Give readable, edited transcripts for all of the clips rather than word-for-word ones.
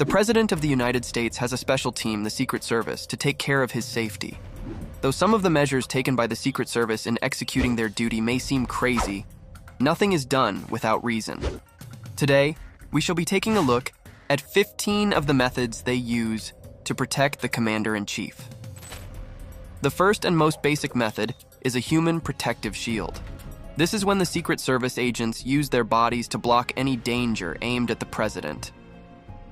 The President of the United States has a special team, the Secret Service, to take care of his safety. Though some of the measures taken by the Secret Service in executing their duty may seem crazy, nothing is done without reason. Today, we shall be taking a look at 15 of the methods they use to protect the Commander-in-Chief. The first and most basic method is a human protective shield. This is when the Secret Service agents use their bodies to block any danger aimed at the President.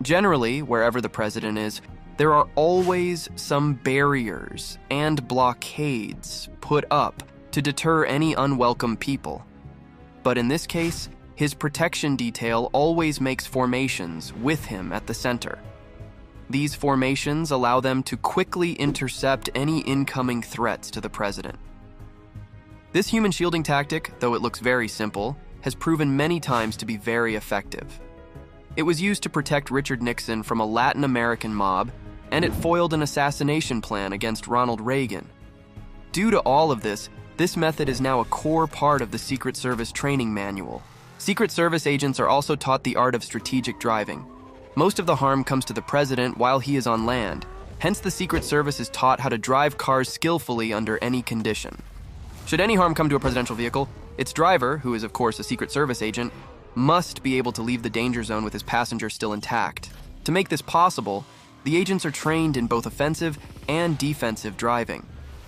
Generally, wherever the President is, there are always some barriers and blockades put up to deter any unwelcome people. But in this case, his protection detail always makes formations with him at the center. These formations allow them to quickly intercept any incoming threats to the President. This human shielding tactic, though it looks very simple, has proven many times to be very effective. It was used to protect Richard Nixon from a Latin American mob, and it foiled an assassination plan against Ronald Reagan. Due to all of this, this method is now a core part of the Secret Service training manual. Secret Service agents are also taught the art of strategic driving. Most of the harm comes to the President while he is on land. Hence, the Secret Service is taught how to drive cars skillfully under any condition. Should any harm come to a presidential vehicle, its driver, who is of course a Secret Service agent, must be able to leave the danger zone with his passenger still intact. To make this possible, the agents are trained in both offensive and defensive driving.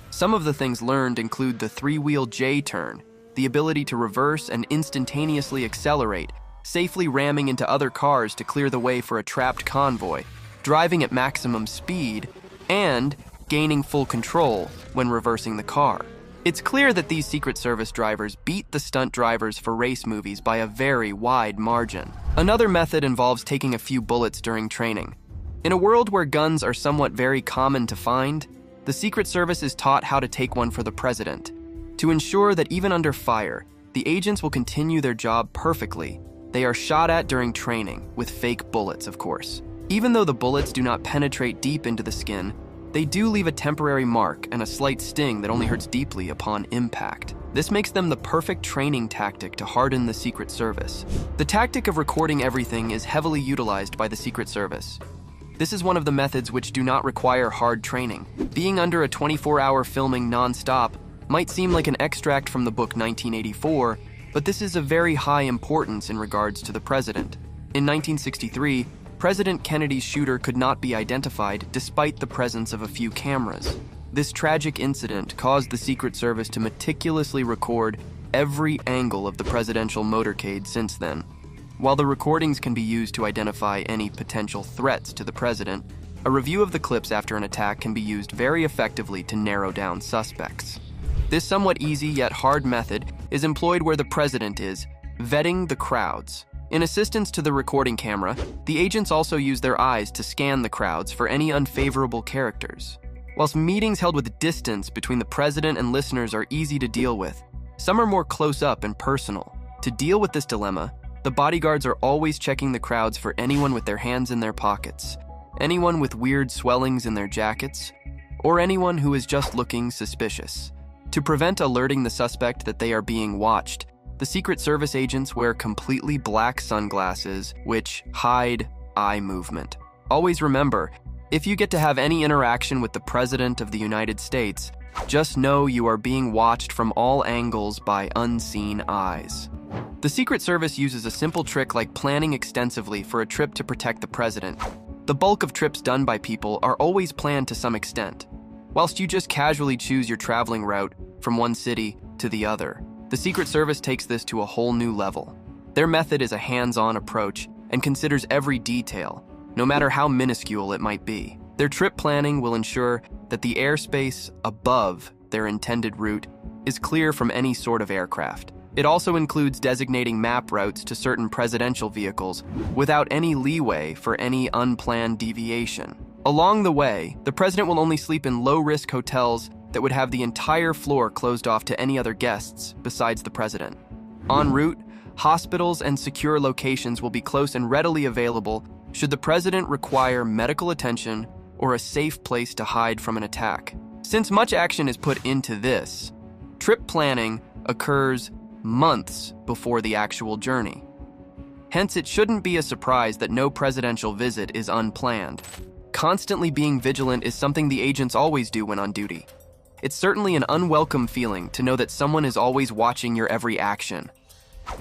Some of the things learned include the three-wheel J-turn, the ability to reverse and instantaneously accelerate, safely ramming into other cars to clear the way for a trapped convoy, driving at maximum speed, and gaining full control when reversing the car. It's clear that these Secret Service drivers beat the stunt drivers for race movies by a very wide margin. Another method involves taking a few bullets during training. In a world where guns are somewhat very common to find, the Secret Service is taught how to take one for the President. To ensure that even under fire, the agents will continue their job perfectly, they are shot at during training, with fake bullets, of course. Even though the bullets do not penetrate deep into the skin, they do leave a temporary mark and a slight sting that only hurts deeply upon impact. This makes them the perfect training tactic to harden the Secret Service. The tactic of recording everything is heavily utilized by the Secret Service. This is one of the methods which do not require hard training. Being under a 24-hour filming non-stop might seem like an extract from the book 1984, but this is of very high importance in regards to the President. In 1963, President Kennedy's shooter could not be identified despite the presence of a few cameras. This tragic incident caused the Secret Service to meticulously record every angle of the presidential motorcade since then. While the recordings can be used to identify any potential threats to the President, a review of the clips after an attack can be used very effectively to narrow down suspects. This somewhat easy yet hard method is employed where the President is, vetting the crowds. In assistance to the recording camera, the agents also use their eyes to scan the crowds for any unfavorable characters. Whilst meetings held with distance between the President and listeners are easy to deal with, some are more close up and personal. To deal with this dilemma, the bodyguards are always checking the crowds for anyone with their hands in their pockets, anyone with weird swellings in their jackets, or anyone who is just looking suspicious. To prevent alerting the suspect that they are being watched, the Secret Service agents wear completely black sunglasses which hide eye movement. Always remember, if you get to have any interaction with the President of the United States, just know you are being watched from all angles by unseen eyes. The Secret Service uses a simple trick like planning extensively for a trip to protect the President. The bulk of trips done by people are always planned to some extent. Whilst you just casually choose your traveling route from one city to the other, the Secret Service takes this to a whole new level. Their method is a hands-on approach and considers every detail, no matter how minuscule it might be. Their trip planning will ensure that the airspace above their intended route is clear from any sort of aircraft. It also includes designating map routes to certain presidential vehicles without any leeway for any unplanned deviation. Along the way, the President will only sleep in low-risk hotels that would have the entire floor closed off to any other guests besides the President. En route, hospitals and secure locations will be close and readily available should the President require medical attention or a safe place to hide from an attack. Since much action is put into this, trip planning occurs months before the actual journey. Hence, it shouldn't be a surprise that no presidential visit is unplanned. Constantly being vigilant is something the agents always do when on duty. It's certainly an unwelcome feeling to know that someone is always watching your every action.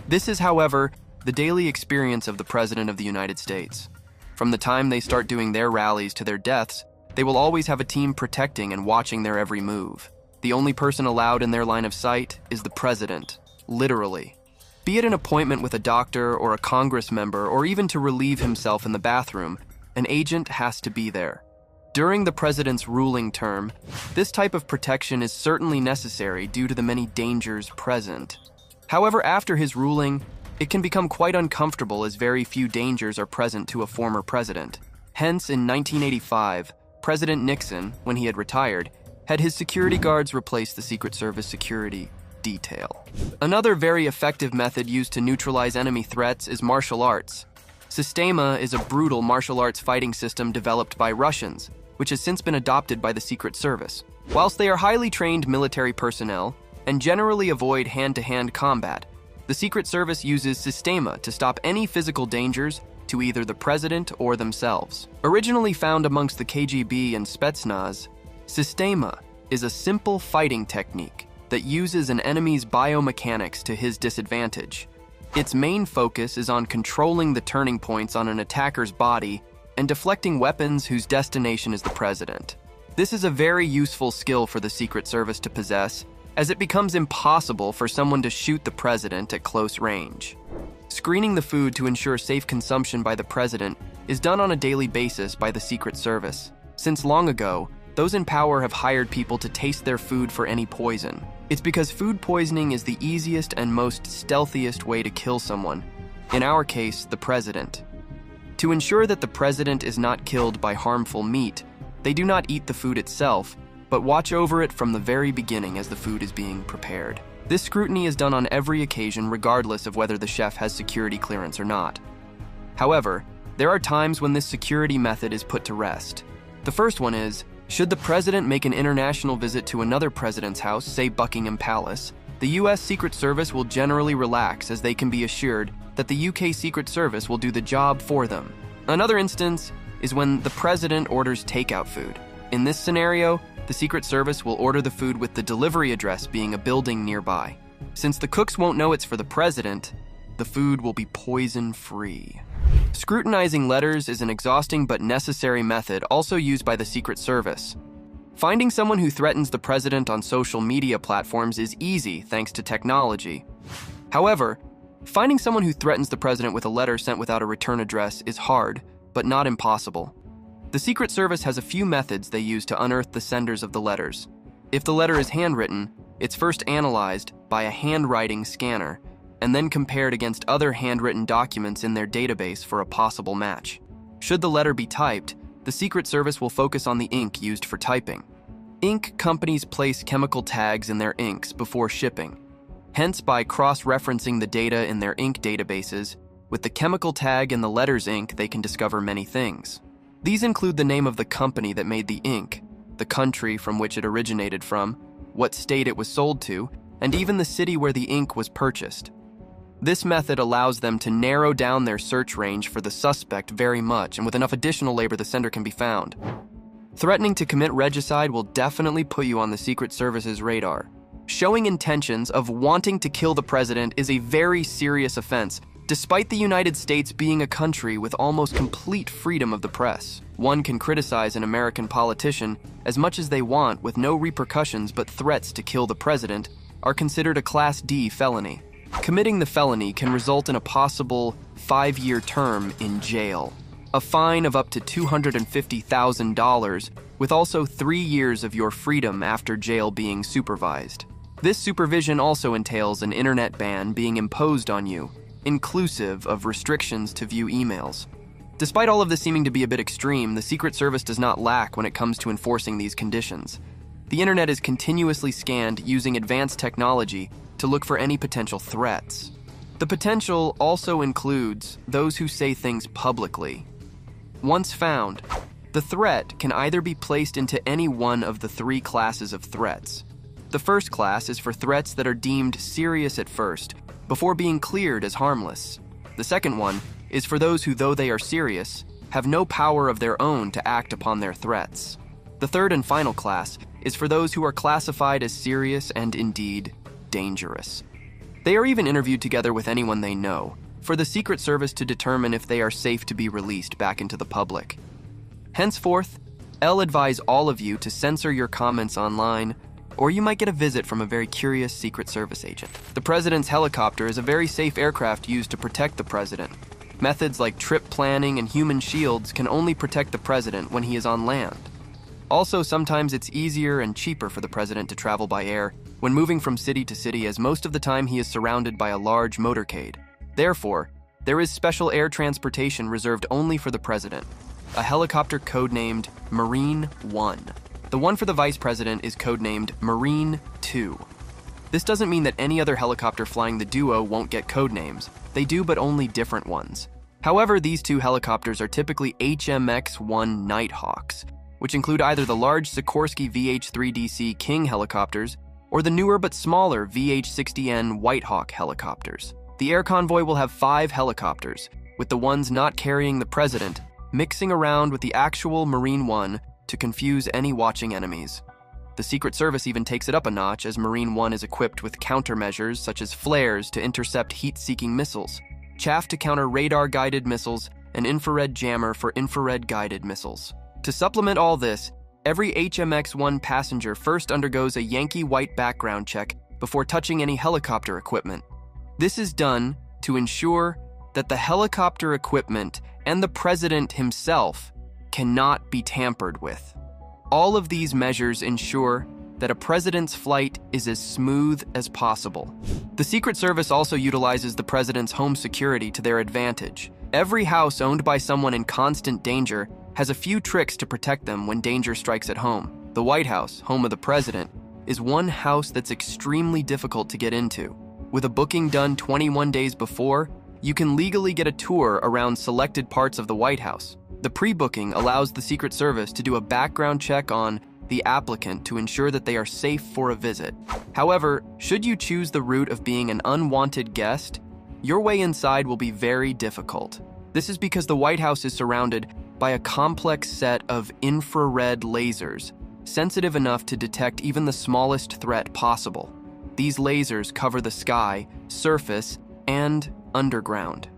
This is, however, the daily experience of the President of the United States. From the time they start doing their rallies to their deaths, they will always have a team protecting and watching their every move. The only person allowed in their line of sight is the President, literally. Be it an appointment with a doctor or a Congress member, or even to relieve himself in the bathroom, an agent has to be there. During the President's ruling term, this type of protection is certainly necessary due to the many dangers present. However, after his ruling, it can become quite uncomfortable as very few dangers are present to a former president. Hence, in 1985, President Nixon, when he had retired, had his security guards replace the Secret Service security detail. Another very effective method used to neutralize enemy threats is martial arts. Systema is a brutal martial arts fighting system developed by Russians, which has since been adopted by the Secret Service. Whilst they are highly trained military personnel and generally avoid hand-to-hand combat, the Secret Service uses Systema to stop any physical dangers to either the president or themselves. Originally found amongst the KGB and Spetsnaz, Systema is a simple fighting technique that uses an enemy's biomechanics to his disadvantage. Its main focus is on controlling the turning points on an attacker's body and deflecting weapons whose destination is the president. This is a very useful skill for the Secret Service to possess, as it becomes impossible for someone to shoot the president at close range. Screening the food to ensure safe consumption by the president is done on a daily basis by the Secret Service. Since long ago, those in power have hired people to taste their food for any poison. It's because food poisoning is the easiest and most stealthiest way to kill someone, in our case, the president. To ensure that the president is not killed by harmful meat, they do not eat the food itself, but watch over it from the very beginning as the food is being prepared. This scrutiny is done on every occasion regardless of whether the chef has security clearance or not. However, there are times when this security method is put to rest. The first one is, should the president make an international visit to another president's house, say Buckingham Palace, the US Secret Service will generally relax as they can be assured that the UK Secret Service will do the job for them. Another instance is when the president orders takeout food. In this scenario, the Secret Service will order the food with the delivery address being a building nearby. Since the cooks won't know it's for the president, the food will be poison-free. Scrutinizing letters is an exhausting but necessary method also used by the Secret Service. Finding someone who threatens the president on social media platforms is easy thanks to technology. However, finding someone who threatens the president with a letter sent without a return address is hard, but not impossible. The Secret Service has a few methods they use to unearth the senders of the letters. If the letter is handwritten, it's first analyzed by a handwriting scanner, and then compared against other handwritten documents in their database for a possible match. Should the letter be typed, the Secret Service will focus on the ink used for typing. Ink companies place chemical tags in their inks before shipping. Hence, by cross-referencing the data in their ink databases, with the chemical tag in the letter's ink, they can discover many things. These include the name of the company that made the ink, the country from which it originated from, what state it was sold to, and even the city where the ink was purchased. This method allows them to narrow down their search range for the suspect very much, and with enough additional labor, the sender can be found. Threatening to commit regicide will definitely put you on the Secret Service's radar. Showing intentions of wanting to kill the president is a very serious offense, despite the United States being a country with almost complete freedom of the press. One can criticize an American politician as much as they want with no repercussions, but threats to kill the president are considered a Class D felony. Committing the felony can result in a possible 5-year term in jail, a fine of up to $250,000, with also 3 years of your freedom after jail being supervised. This supervision also entails an internet ban being imposed on you, inclusive of restrictions to view emails. Despite all of this seeming to be a bit extreme, the Secret Service does not lack when it comes to enforcing these conditions. The internet is continuously scanned using advanced technology to look for any potential threats. The potential also includes those who say things publicly. Once found, the threat can either be placed into any one of the 3 classes of threats. The first class is for threats that are deemed serious at first, before being cleared as harmless. The second one is for those who, though they are serious, have no power of their own to act upon their threats. The third and final class is for those who are classified as serious and indeed dangerous. They are even interviewed together with anyone they know, for the Secret Service to determine if they are safe to be released back into the public. Henceforth, I'll advise all of you to censor your comments online, or you might get a visit from a very curious Secret Service agent. The president's helicopter is a very safe aircraft used to protect the president. Methods like trip planning and human shields can only protect the president when he is on land. Also, sometimes it's easier and cheaper for the president to travel by air when moving from city to city, as most of the time he is surrounded by a large motorcade. Therefore, there is special air transportation reserved only for the president, a helicopter codenamed Marine 1. The one for the vice president is codenamed Marine 2. This doesn't mean that any other helicopter flying the duo won't get codenames. They do, but only different ones. However, these two helicopters are typically HMX-1 Nighthawks, which include either the large Sikorsky VH-3DC King helicopters or the newer but smaller VH-60N Whitehawk helicopters. The air convoy will have 5 helicopters, with the ones not carrying the president mixing around with the actual Marine 1 to confuse any watching enemies. The Secret Service even takes it up a notch, as Marine 1 is equipped with countermeasures such as flares to intercept heat-seeking missiles, chaff to counter radar-guided missiles, and infrared jammer for infrared-guided missiles. To supplement all this, every HMX-1 passenger first undergoes a Yankee White background check before touching any helicopter equipment. This is done to ensure that the helicopter equipment and the president himself cannot be tampered with. All of these measures ensure that a president's flight is as smooth as possible. The Secret Service also utilizes the president's home security to their advantage. Every house owned by someone in constant danger has a few tricks to protect them when danger strikes at home. The White House, home of the president, is one house that's extremely difficult to get into. With a booking done 21 days before, you can legally get a tour around selected parts of the White House. The pre-booking allows the Secret Service to do a background check on the applicant to ensure that they are safe for a visit. However, should you choose the route of being an unwanted guest, your way inside will be very difficult. This is because the White House is surrounded by a complex set of infrared lasers, sensitive enough to detect even the smallest threat possible. These lasers cover the sky, surface, and underground.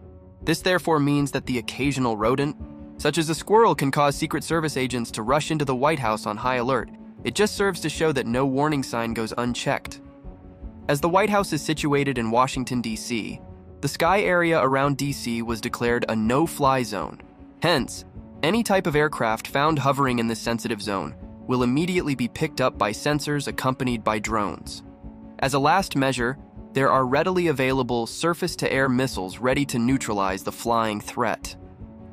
This therefore means that the occasional rodent, such as a squirrel, can cause Secret Service agents to rush into the White House on high alert. It just serves to show that no warning sign goes unchecked. As the White House is situated in Washington, D.C., the sky area around D.C. was declared a no-fly zone. Hence, any type of aircraft found hovering in this sensitive zone will immediately be picked up by sensors accompanied by drones. As a last measure, there are readily available surface-to-air missiles ready to neutralize the flying threat.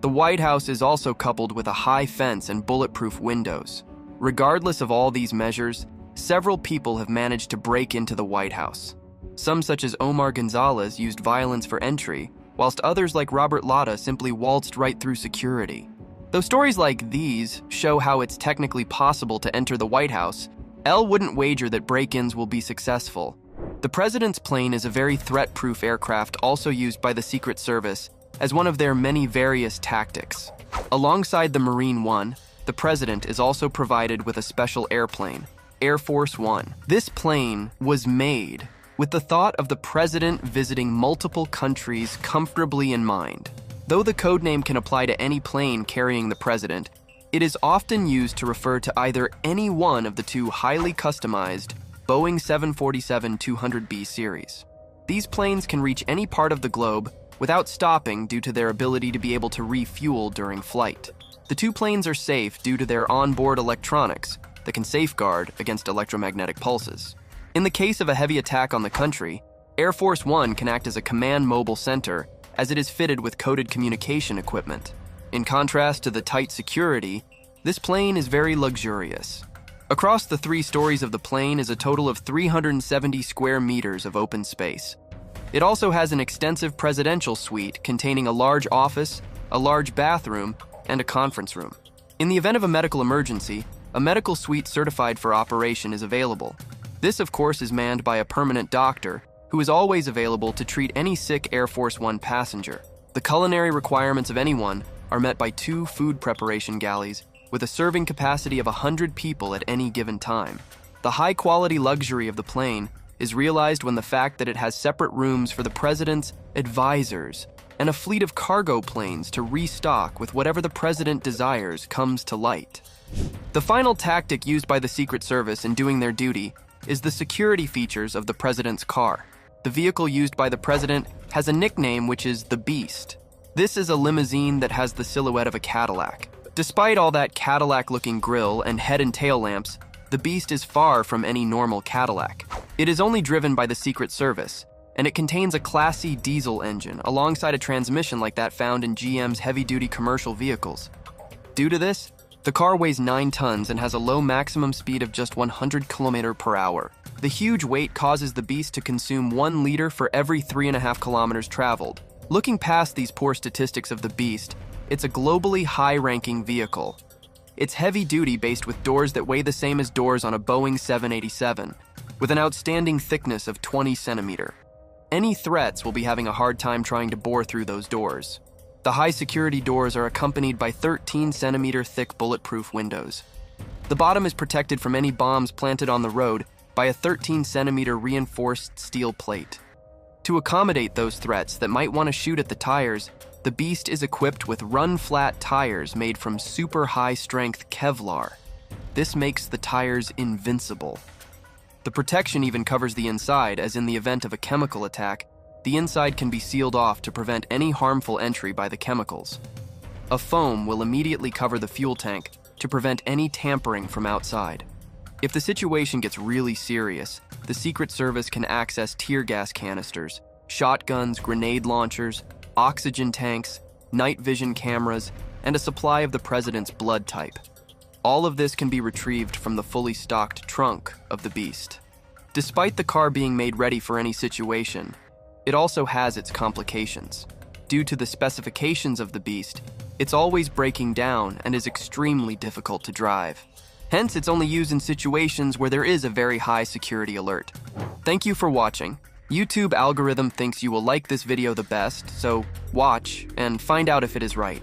The White House is also coupled with a high fence and bulletproof windows. Regardless of all these measures, several people have managed to break into the White House. Some, such as Omar Gonzalez, used violence for entry, whilst others like Robert Latta simply waltzed right through security. Though stories like these show how it's technically possible to enter the White House, Elle wouldn't wager that break-ins will be successful. The president's plane is a very threat-proof aircraft also used by the Secret Service as one of their many various tactics. Alongside the Marine 1, the president is also provided with a special airplane, Air Force One. This plane was made with the thought of the president visiting multiple countries comfortably in mind. Though the codename can apply to any plane carrying the president, it is often used to refer to either any one of the two highly customized Boeing 747-200B series. These planes can reach any part of the globe without stopping due to their ability to be able to refuel during flight. The two planes are safe due to their onboard electronics that can safeguard against electromagnetic pulses. In the case of a heavy attack on the country, Air Force One can act as a command mobile center as it is fitted with coded communication equipment. In contrast to the tight security, this plane is very luxurious. Across the 3 stories of the plane is a total of 370 square meters of open space. It also has an extensive presidential suite containing a large office, a large bathroom, and a conference room. In the event of a medical emergency, a medical suite certified for operation is available. This, of course, is manned by a permanent doctor who is always available to treat any sick Air Force One passenger. The culinary requirements of anyone are met by 2 food preparation galleys with a serving capacity of 100 people at any given time. The high-quality luxury of the plane is realized when the fact that it has separate rooms for the president's advisors and a fleet of cargo planes to restock with whatever the president desires comes to light. The final tactic used by the Secret Service in doing their duty is the security features of the president's car. The vehicle used by the president has a nickname, which is the Beast. This is a limousine that has the silhouette of a Cadillac. Despite all that Cadillac-looking grille and head and tail lamps, the Beast is far from any normal Cadillac. It is only driven by the Secret Service, and it contains a classy diesel engine alongside a transmission like that found in GM's heavy-duty commercial vehicles. Due to this, the car weighs 9 tons and has a low maximum speed of just 100 km per hour. The huge weight causes the Beast to consume 1 liter for every 3.5 kilometers traveled. Looking past these poor statistics of the Beast, it's a globally high-ranking vehicle. It's heavy-duty, based with doors that weigh the same as doors on a Boeing 787, with an outstanding thickness of 20 centimeters. Any threats will be having a hard time trying to bore through those doors. The high-security doors are accompanied by 13-centimeter thick bulletproof windows. The bottom is protected from any bombs planted on the road by a 13-centimeter reinforced steel plate. To accommodate those threats that might want to shoot at the tires, the Beast is equipped with run-flat tires made from super high-strength Kevlar. This makes the tires invincible. The protection even covers the inside, as in the event of a chemical attack, the inside can be sealed off to prevent any harmful entry by the chemicals. A foam will immediately cover the fuel tank to prevent any tampering from outside. If the situation gets really serious, the Secret Service can access tear gas canisters, shotguns, grenade launchers, oxygen tanks, night vision cameras, and a supply of the president's blood type. All of this can be retrieved from the fully stocked trunk of the Beast. Despite the car being made ready for any situation, it also has its complications. Due to the specifications of the Beast, it's always breaking down and is extremely difficult to drive. Hence, it's only used in situations where there is a very high security alert. Thank you for watching. YouTube algorithm thinks you will like this video the best, so watch and find out if it is right.